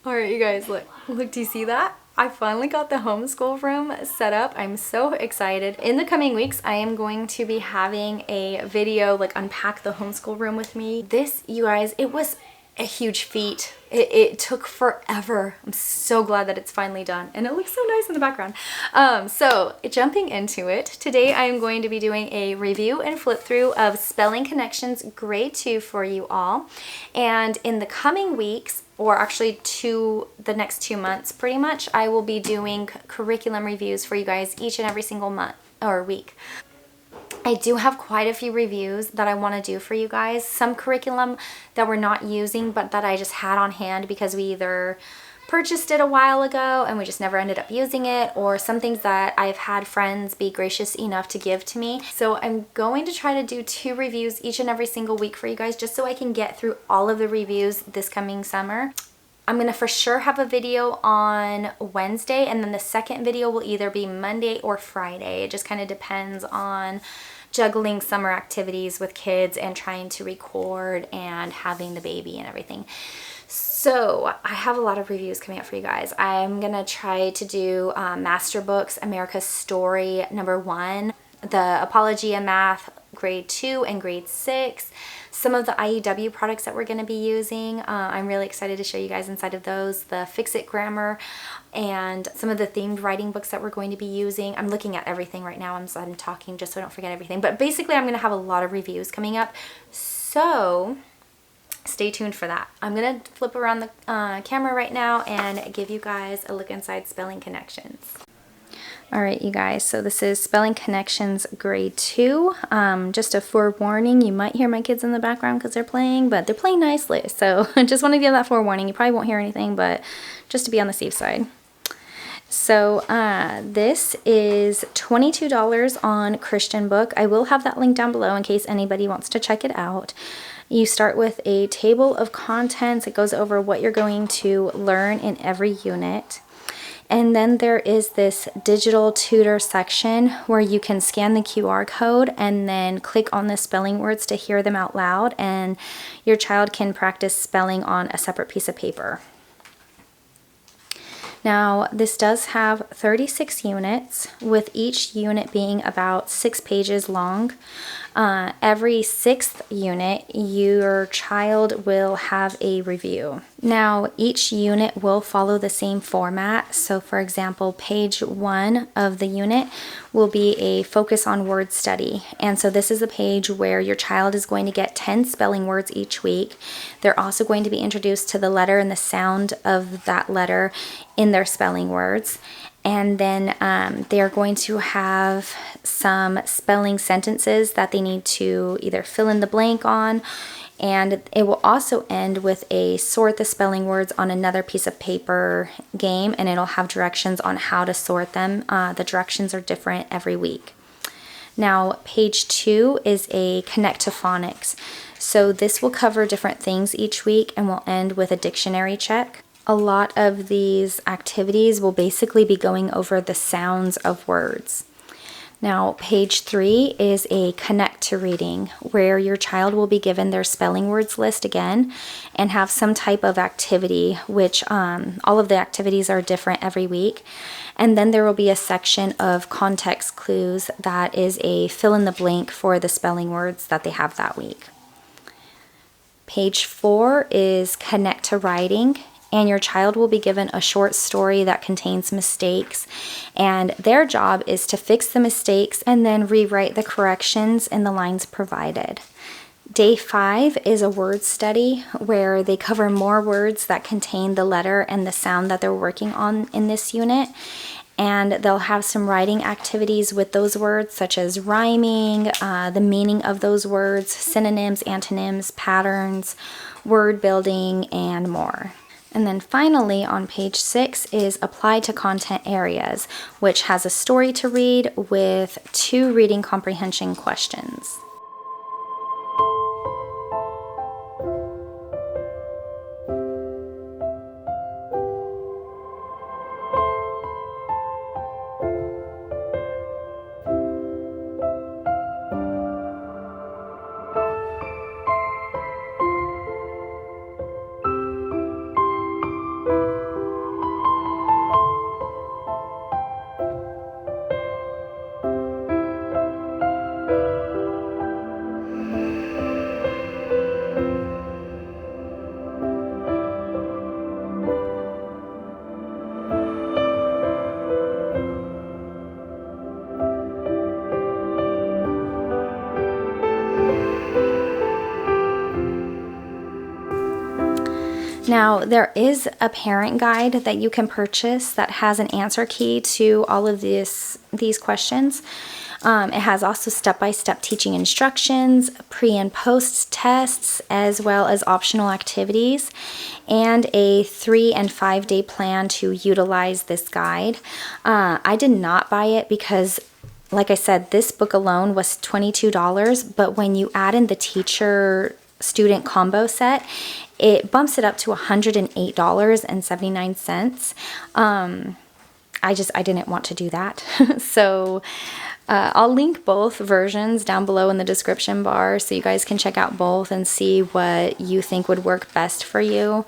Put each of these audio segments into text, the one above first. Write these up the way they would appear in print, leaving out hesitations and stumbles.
All right, you guys, look, do you see that? I finally got the homeschool room set up. I'm so excited. In the coming weeks, I am going to be having a video, like unpack the homeschool room with me. This, you guys, it was a huge feat. It took forever. I'm so glad that it's finally done, and it looks so nice in the background. So jumping into it, today I am going to be doing a review and flip through of Spelling Connections Grade 2 for you all. And in the coming weeks, or actually the next 2 months pretty much, I will be doing curriculum reviews for you guys each and every single month or week. I do have quite a few reviews that I want to do for you guys. Some curriculum that we're not using, but that I just had on hand because we either purchased it a while ago and we just never ended up using it, or some things that I've had friends be gracious enough to give to me. So I'm going to try to do 2 reviews each and every single week for you guys, just so I can get through all of the reviews this coming summer. I'm gonna for sure have a video on Wednesday, and then the second video will either be Monday or Friday. It just kind of depends on juggling summer activities with kids and trying to record and having the baby and everything. So I have a lot of reviews coming up for you guys. I'm gonna try to do Master Books America's Story #1, the Apologia Math Grade 2 and Grade 6, some of the IEW products that we're going to be using. I'm really excited to show you guys inside of those, the Fix-It Grammar, and some of the themed writing books that we're going to be using. I'm looking at everything right now. I'm talking just so I don't forget everything. But basically, I'm going to have a lot of reviews coming up. So stay tuned for that. I'm going to flip around the camera right now and give you guys a look inside Spelling Connections. Alright, you guys, so this is Spelling Connections Grade 2. Just a forewarning, you might hear my kids in the background because they're playing, but they're playing nicely. So I just want to give that forewarning. You probably won't hear anything, but just to be on the safe side. So this is $22 on Christian Book. I will have that link down below in case anybody wants to check it out. You start with a table of contents. It goes over what you're going to learn in every unit. And then there is this digital tutor section where you can scan the QR code and then click on the spelling words to hear them out loud, and your child can practice spelling on a separate piece of paper. Now, this does have 36 units, with each unit being about 6 pages long. Every 6th unit, your child will have a review. Now, each unit will follow the same format. So, for example, page 1 of the unit will be a focus on word study. And so this is a page where your child is going to get 10 spelling words each week. They're also going to be introduced to the letter and the sound of that letter in their spelling words. And then they are going to have some spelling sentences that they need to either fill in the blank on, and it will also end with a sort the spelling words on another piece of paper game, and it'll have directions on how to sort them. The directions are different every week. Now, page 2 is a Connect to Phonics. So this will cover different things each week and will end with a dictionary check. A lot of these activities will basically be going over the sounds of words. Now, page 3 is a Connect to Reading, where your child will be given their spelling words list again and have some type of activity, which all of the activities are different every week. And then there will be a section of context clues that is a fill in the blank for the spelling words that they have that week. Page 4 is Connect to Writing, and your child will be given a short story that contains mistakes, and their job is to fix the mistakes and then rewrite the corrections in the lines provided. Day 5 is a word study where they cover more words that contain the letter and the sound that they're working on in this unit, and they'll have some writing activities with those words, such as rhyming, the meaning of those words, synonyms, antonyms, patterns, word building, and more. And then finally on page 6 is Apply to Content Areas, which has a story to read with 2 reading comprehension questions. Now, there is a parent guide that you can purchase that has an answer key to all of these questions. It has also step-by-step teaching instructions, pre and post tests, as well as optional activities, and a 3 and 5 day plan to utilize this guide. I did not buy it because, like I said, this book alone was $22, but when you add in the teacher student combo set, it bumps it up to $108.79. I didn't want to do that. So I'll link both versions down below in the description bar so you guys can check out both and see what you think would work best for you.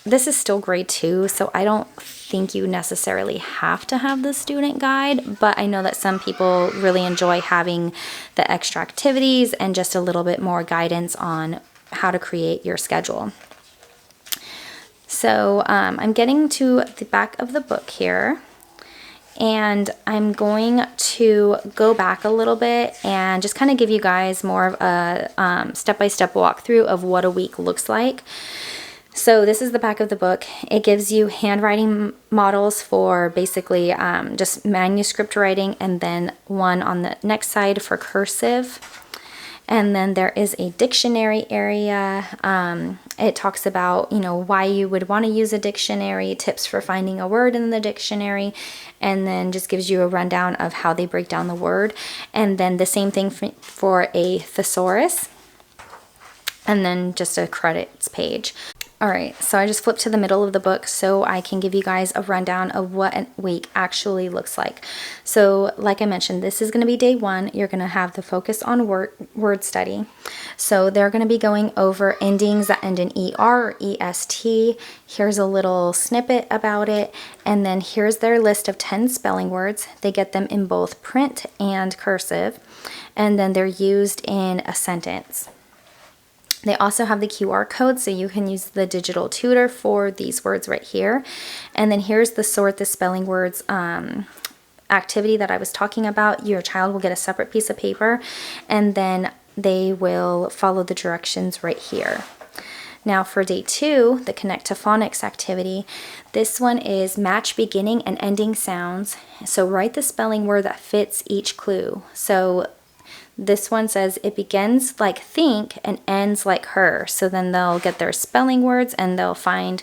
This is still grade 2, so I don't think you necessarily have to have the student guide, but I know that some people really enjoy having the extra activities and just a little bit more guidance on how to create your schedule. So I'm getting to the back of the book here, and I'm going to go back a little bit and just kind of give you guys more of a step-by-step walkthrough of what a week looks like. So this is the back of the book. It gives you handwriting models for basically just manuscript writing, and then one on the next side for cursive. And then there is a dictionary area. It talks about, why you would want to use a dictionary, tips for finding a word in the dictionary, and then just gives you a rundown of how they break down the word. And then the same thing for a thesaurus, and then just a credits page. Alright, so I just flipped to the middle of the book so I can give you guys a rundown of what a week actually looks like. So like I mentioned, this is going to be day 1. You're going to have the focus on word study. So they're going to be going over endings that end in ER or EST. Here's a little snippet about it. And then here's their list of 10 spelling words. They get them in both print and cursive. And then they're used in a sentence. They also have the QR code, so you can use the digital tutor for these words right here. And then here's the sort the spelling words activity that I was talking about. Your child will get a separate piece of paper, and then they will follow the directions right here. Now for day 2, the Connect to Phonics activity, this one is match beginning and ending sounds. So write the spelling word that fits each clue. So this one says it begins like think and ends like her. So then they'll get their spelling words and they'll find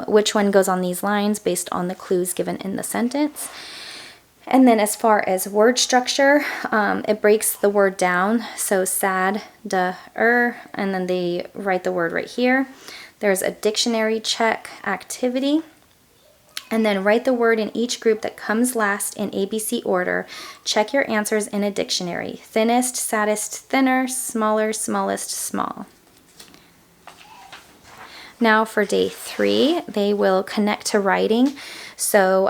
which one goes on these lines based on the clues given in the sentence. And then as far as word structure, it breaks the word down. So sad, and then they write the word right here. There's a dictionary check activity. And then write the word in each group that comes last in ABC order. Check your answers in a dictionary. Thinnest, saddest, thinner, smaller, smallest, small. Now for day 3, they will connect to writing. So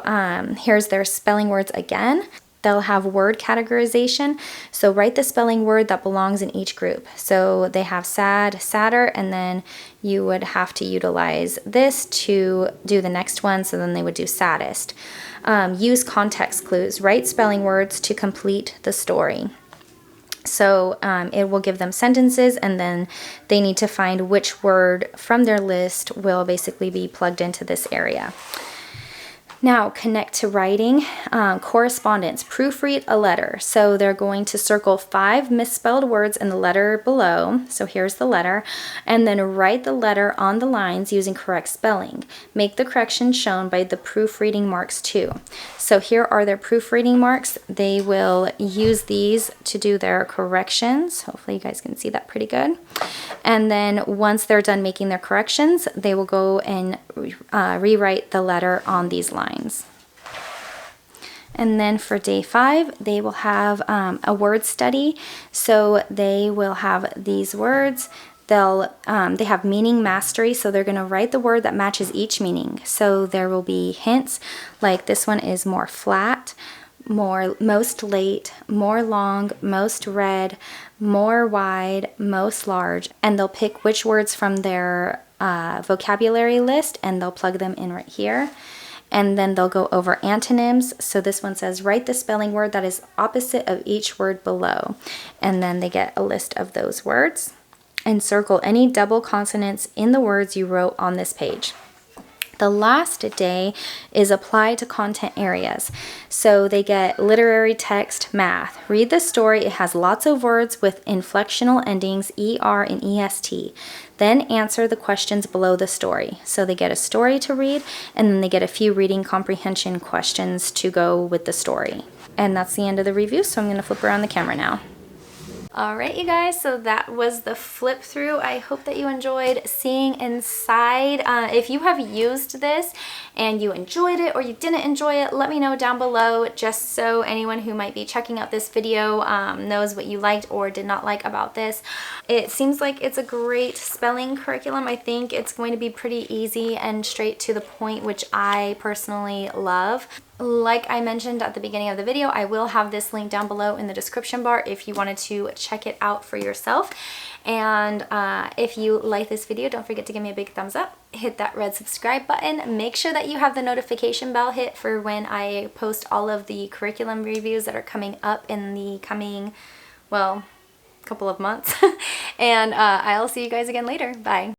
here's their spelling words again. They'll have word categorization. So write the spelling word that belongs in each group. So they have sad, sadder, and then you would have to utilize this to do the next one. So then they would do saddest. Use context clues. Write spelling words to complete the story. So it will give them sentences, and then they need to find which word from their list will basically be plugged into this area. Now, connect to writing, correspondence, proofread a letter. So they're going to circle 5 misspelled words in the letter below. So here's the letter. And then write the letter on the lines using correct spelling. Make the corrections shown by the proofreading marks too. So here are their proofreading marks. They will use these to do their corrections. Hopefully you guys can see that pretty good. And then once they're done making their corrections, they will go and rewrite the letter on these lines. And then for day 5, they will have a word study. So they will have these words. They have meaning mastery, so they're going to write the word that matches each meaning. So there will be hints, like this one is more flat, most late, more long, most red, more wide, most large, and they'll pick which words from their vocabulary list and they'll plug them in right here. And then they'll go over antonyms. So this one says, write the spelling word that is opposite of each word below. And then they get a list of those words. and circle any double consonants in the words you wrote on this page. The last day is apply to content areas. So they get literary text, math. Read the story. It has lots of words with inflectional endings, ER and EST. Then answer the questions below the story. So they get a story to read, and then they get a few reading comprehension questions to go with the story. And that's the end of the review, so I'm going to flip around the camera now. Alright, you guys, so that was the flip through. I hope that you enjoyed seeing inside. If you have used this and you enjoyed it or you didn't enjoy it, let me know down below, just so anyone who might be checking out this video knows what you liked or did not like about this. It seems like it's a great spelling curriculum. I think it's going to be pretty easy and straight to the point, which I personally love. Like I mentioned at the beginning of the video, I will have this link down below in the description bar if you wanted to check it out for yourself. And if you like this video, don't forget to give me a big thumbs up. Hit that red subscribe button. Make sure that you have the notification bell hit for when I post all of the curriculum reviews that are coming up in the coming, well, couple of months. And I'll see you guys again later. Bye.